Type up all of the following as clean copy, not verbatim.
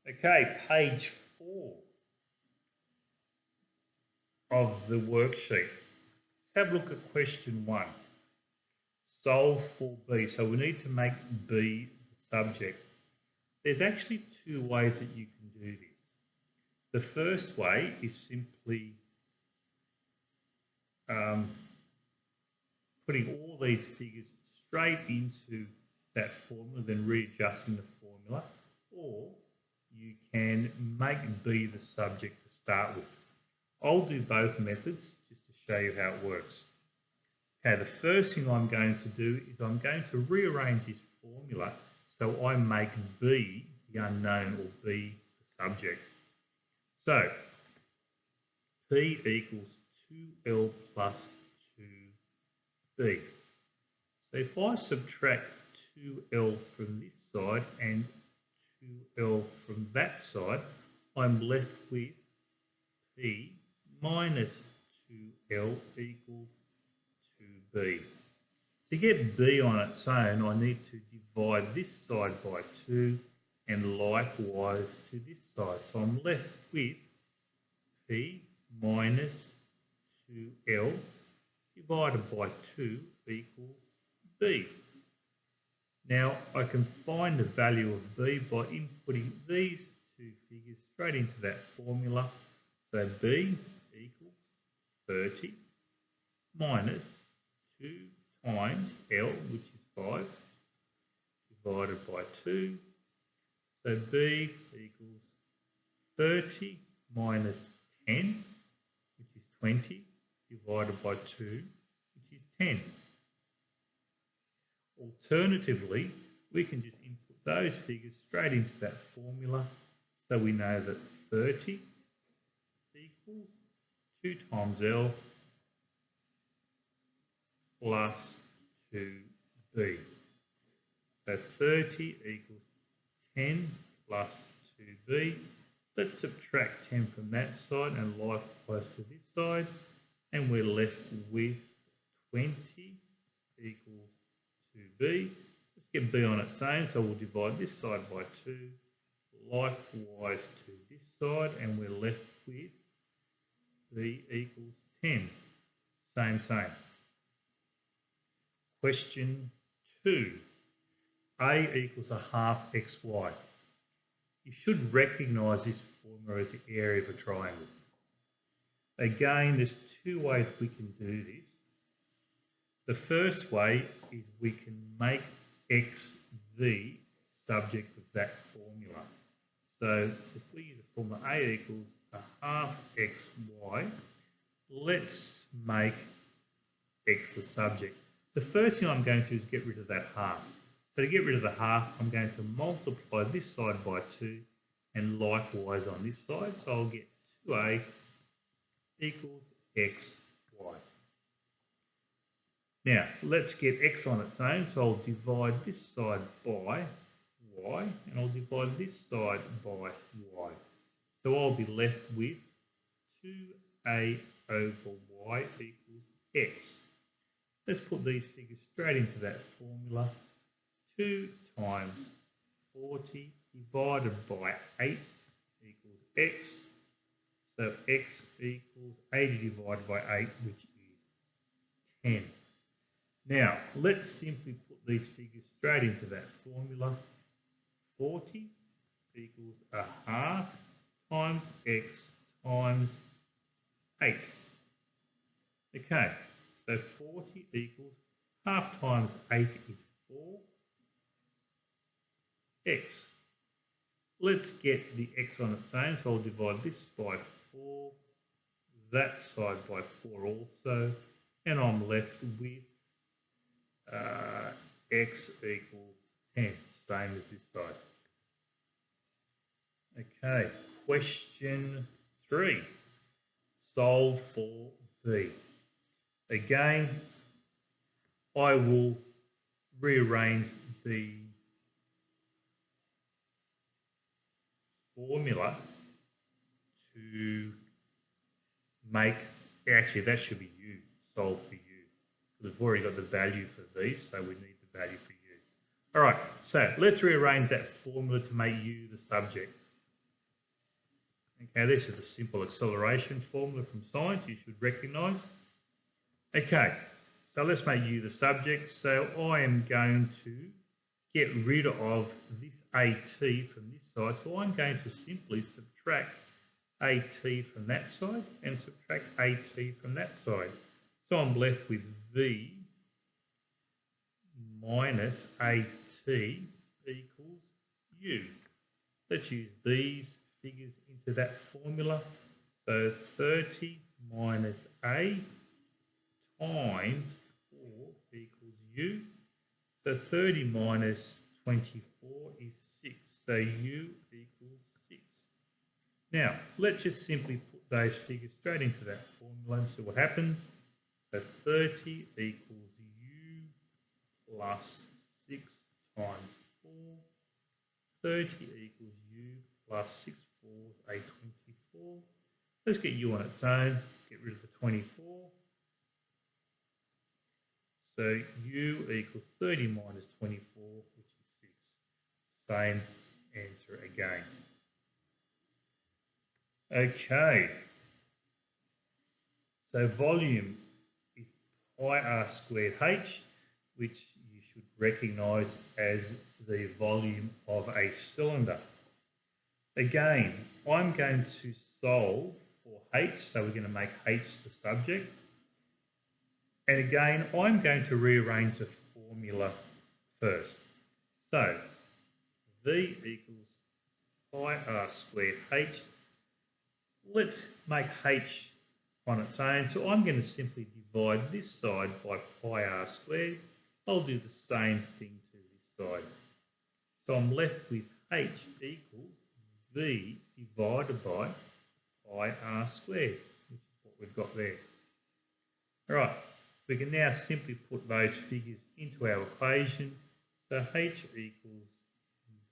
Okay, page 4 of the worksheet. Let's have a look at question 1. Solve for B. So we need to make B the subject. There's actually two ways that you can do this. The first way is simply putting all these figures straight into that formula, then readjusting the formula, or you can make B the subject to start with. I'll do both methods just to show you how it works. Okay, the first thing I'm going to do is I'm going to rearrange this formula so I make B the unknown or B the subject. So P equals 2L plus 2B. So if I subtract 2L from this side and 2L from that side, I'm left with P minus 2L equals 2B. To get B on its own, I need to divide this side by 2 and likewise to this side. So I'm left with P minus 2L divided by 2 equals B. Now I can find the value of B by inputting these two figures straight into that formula. So B equals 30 minus 2 times L, which is 5, divided by 2. So B equals 30 minus 10, which is 20, divided by 2, which is 10. Alternatively, we can just input those figures straight into that formula, so we know that 30 equals 2 times L plus 2B. So 30 equals 10 plus 2B. Let's subtract 10 from that side and likewise to this side, and we're left with 20 equals 2B. Let's get B on its own, so we'll divide this side by 2, likewise to this side, and we're left with B equals 10. Same. Question 2. A equals a half xy. You should recognise this formula as the area of a triangle. Again, there's two ways we can do this. The first way is we can make x the subject of that formula. So if we use the formula A equals a half xy, let's make x the subject. The first thing I'm going to do is get rid of that half. So to get rid of the half, I'm going to multiply this side by 2 and likewise on this side. So I'll get 2a equals xy. Now, let's get x on its own. So I'll divide this side by y and I'll divide this side by y. So I'll be left with 2a over y equals x. Let's put these figures straight into that formula. 2 times 40 divided by 8 equals x. So x equals 80 divided by 8, which is 10. Now, let's simply put these figures straight into that formula. 40 equals a half times x times 8. Okay, so 40 equals half times 8 is 4. X. Let's get the x on its own, so I'll divide this by 4, that side by 4 also, and I'm left with x equals 10, same as this side. Okay, question 3. Solve for V. Again, I will rearrange the formula to make, actually that should be U, solve for U. We've already got the value for V, so we need the value for U. All right, so let's rearrange that formula to make U the subject. Okay, this is the simple acceleration formula from science you should recognise. Okay, so let's make U the subject. So I am going to get rid of this AT from this side. So I'm going to simply subtract AT from that side and subtract AT from that side. So I'm left with V minus AT equals U. Let's use these figures into that formula. So 30 minus A times 4 equals U. So 30 minus 24 is 6. So U equals 6. Now, let's just simply put those figures straight into that formula and see what happens. So 30 equals U plus 6 times 4. 30 equals U plus 6 fours, a 24. Let's get U on its own, get rid of the 24. So U equals 30 minus 24, which is 6. Same answer again. Okay. So volume is pi r squared h, which you should recognise as the volume of a cylinder. Again, I'm going to solve for h, so we're going to make h the subject. And again, I'm going to rearrange the formula first. So, V equals pi r squared h. Let's make h on its own. So I'm going to simply divide this side by pi r squared. I'll do the same thing to this side. So I'm left with h equals V divided by pi r squared, which is what we've got there. All right. We can now simply put those figures into our equation. So h equals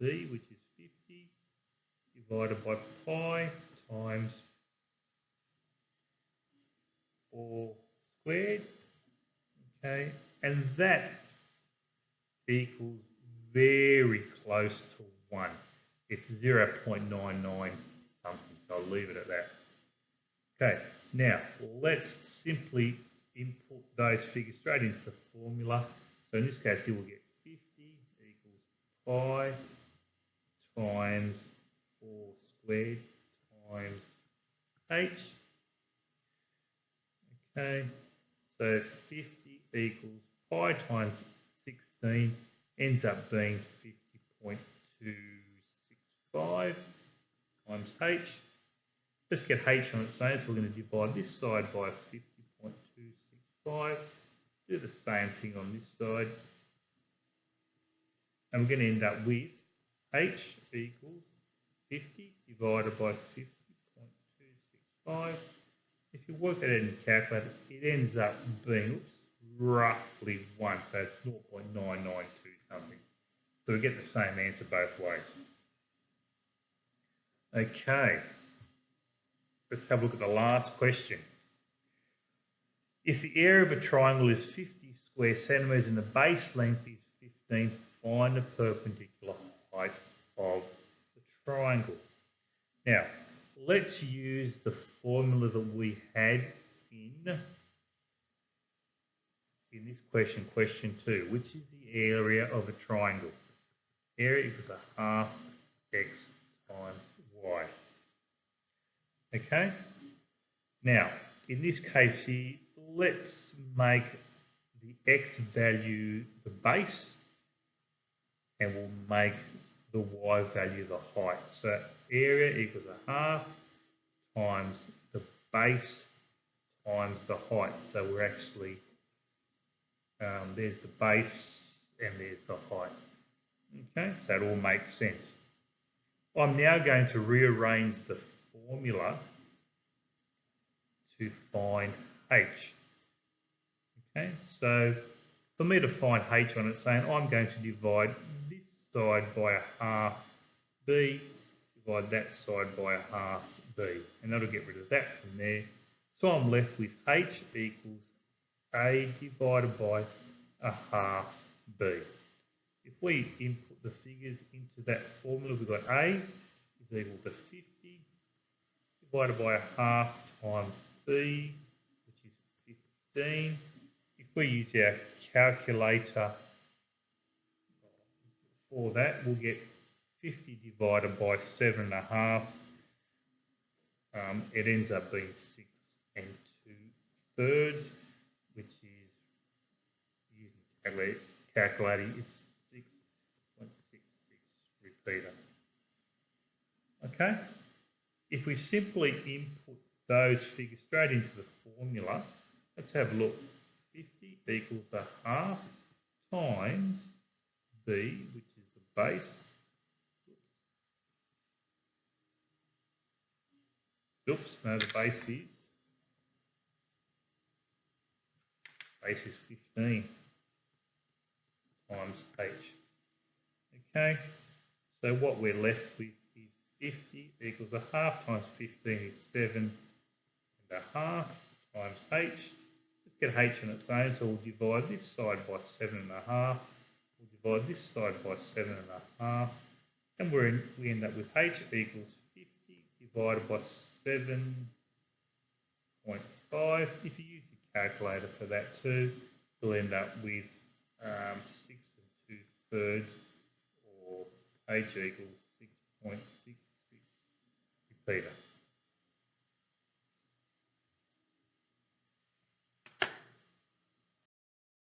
V, which is 50, divided by pi times 4 squared. Okay, and that equals very close to 1. It's 0.99 something, so I'll leave it at that. Okay, now let's simply input those figures straight into the formula. So in this case here we'll get 50 equals pi times 4 squared times h. Okay, so 50 equals pi times 16 ends up being 50.265 times h. Let's get h on its own, so we're going to divide this side by 50.265. Do the same thing on this side. And we're going to end up with h equals 50 divided by 50.265. If you work that out in the calculator, it ends up being roughly 1, so it's 0.992 something. So we get the same answer both ways. Okay, let's have a look at the last question. If the area of a triangle is 50 square centimetres and the base length is 15, find the perpendicular height of the triangle. Now, let's use the formula that we had in this question, question 2, which is the area of a triangle. Area equals a half x times y. Okay? Now, in this case here, let's make the x value the base and we'll make the y value the height. So area equals a half times the base times the height. So we're actually, there's the base and there's the height. Okay, so it all makes sense. I'm now going to rearrange the formula to find h. Okay, so for me to find h on its own, I'm going to divide this side by a half b, divide that side by a half b, and that'll get rid of that from there. So I'm left with h equals a divided by a half b. If we input the figures into that formula, we've got a is equal to 50 divided by a half times b, which is 15. If we use our calculator for that, we'll get 50 divided by 7.5. It ends up being 6 2/3, which is, using calculator, is 6.66 repeater. Okay? If we simply input those figures straight into the formula, let's have a look. 50 equals a half times b, which is the base. Oops, no, the base is 15 times h. Okay, so what we're left with is 50 equals a half times 15 is 7.5 times h. Let's get h on its own, so we'll divide this side by 7.5. We'll divide this side by 7.5, and we end up with h equals 50 divided by 7.5. If you use your calculator for that too, you'll end up with 6 2/3, or h equals 6.66 repeater.